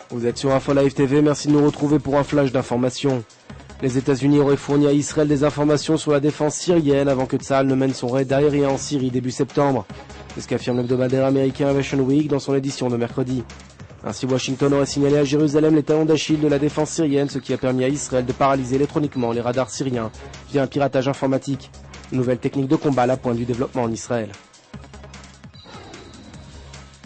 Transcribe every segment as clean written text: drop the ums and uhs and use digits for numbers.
Vous êtes sur InfoLive TV, merci de nous retrouver pour un flash d'informations. Les États-Unis auraient fourni à Israël des informations sur la défense syrienne avant que Tsahal ne mène son raid aérien en Syrie début septembre. C'est ce qu'affirme l'hebdomadaire américain Aviation Week dans son édition de mercredi. Ainsi, Washington aurait signalé à Jérusalem les talons d'Achille de la défense syrienne, ce qui a permis à Israël de paralyser électroniquement les radars syriens via un piratage informatique. Une nouvelle technique de combat à la pointe du développement en Israël.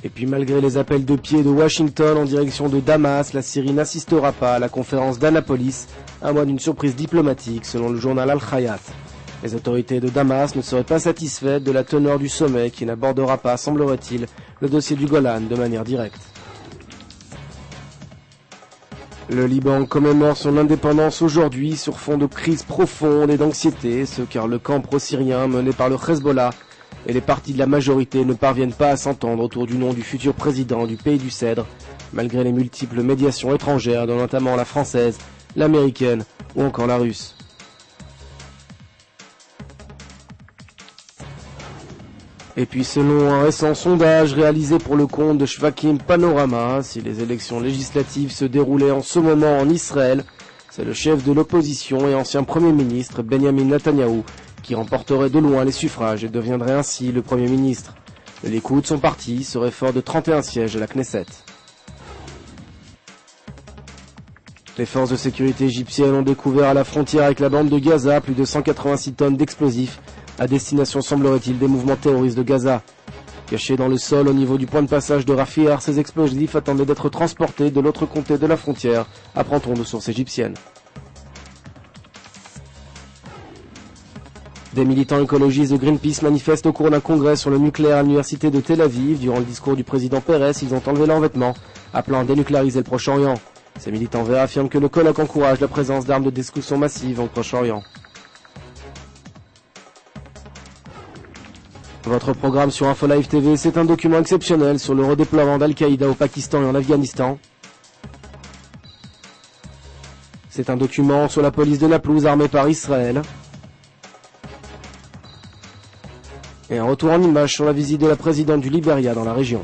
Et puis malgré les appels de pied de Washington en direction de Damas, la Syrie n'assistera pas à la conférence d'Annapolis, à moins d'une surprise diplomatique selon le journal Al-Hayat. Les autorités de Damas ne seraient pas satisfaites de la teneur du sommet qui n'abordera pas, semblerait-il, le dossier du Golan de manière directe. Le Liban commémore son indépendance aujourd'hui sur fond de crise profonde et d'anxiété, ce car le camp pro-syrien mené par le Hezbollah et les partis de la majorité ne parviennent pas à s'entendre autour du nom du futur président du pays du Cèdre, malgré les multiples médiations étrangères, dont notamment la française, l'américaine ou encore la russe. Et puis selon un récent sondage réalisé pour le compte de Shvakim Panorama, si les élections législatives se déroulaient en ce moment en Israël, c'est le chef de l'opposition et ancien Premier ministre Benjamin Netanyahou qui remporterait de loin les suffrages et deviendrait ainsi le Premier ministre. Le Likoud, son parti, serait fort de 31 sièges à la Knesset. Les forces de sécurité égyptiennes ont découvert à la frontière avec la bande de Gaza plus de 186 tonnes d'explosifs à destination, semblerait-il, des mouvements terroristes de Gaza. Cachés dans le sol au niveau du point de passage de Rafah, ces explosifs attendaient d'être transportés de l'autre côté de la frontière, apprend-on de sources égyptiennes. Des militants écologistes de Greenpeace manifestent au cours d'un congrès sur le nucléaire à l'université de Tel Aviv. Durant le discours du président Pérez, ils ont enlevé leurs vêtements, appelant à dénucléariser le Proche-Orient. Ces militants verts affirment que le colloque encourage la présence d'armes de destruction massive au Proche-Orient. Votre programme sur InfoLive TV, c'est un document exceptionnel sur le redéploiement d'Al-Qaïda au Pakistan et en Afghanistan. C'est un document sur la police de Naplouse armée par Israël. Et un retour en images sur la visite de la présidente du Liberia dans la région.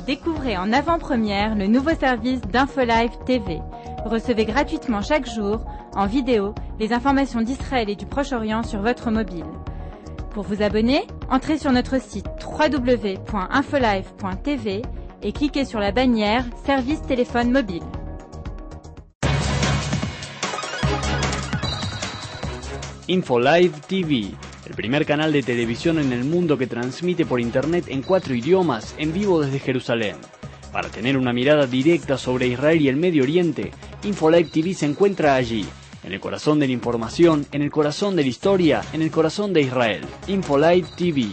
Découvrez en avant-première le nouveau service d'InfoLive TV. Recevez gratuitement chaque jour, en vidéo, les informations d'Israël et du Proche-Orient sur votre mobile. Pour vous abonner, entrez sur notre site www.infolive.tv et cliquez sur la bannière Service téléphone mobile. InfoLive TV, el primer canal de televisión en el mundo que transmite por internet en 4 idiomas en vivo desde Jerusalén. Para tener una mirada directa sobre Israel y el Medio Oriente, InfoLive TV se encuentra allí, en el corazón de la información, en el corazón de la historia, en el corazón de Israel. InfoLive TV.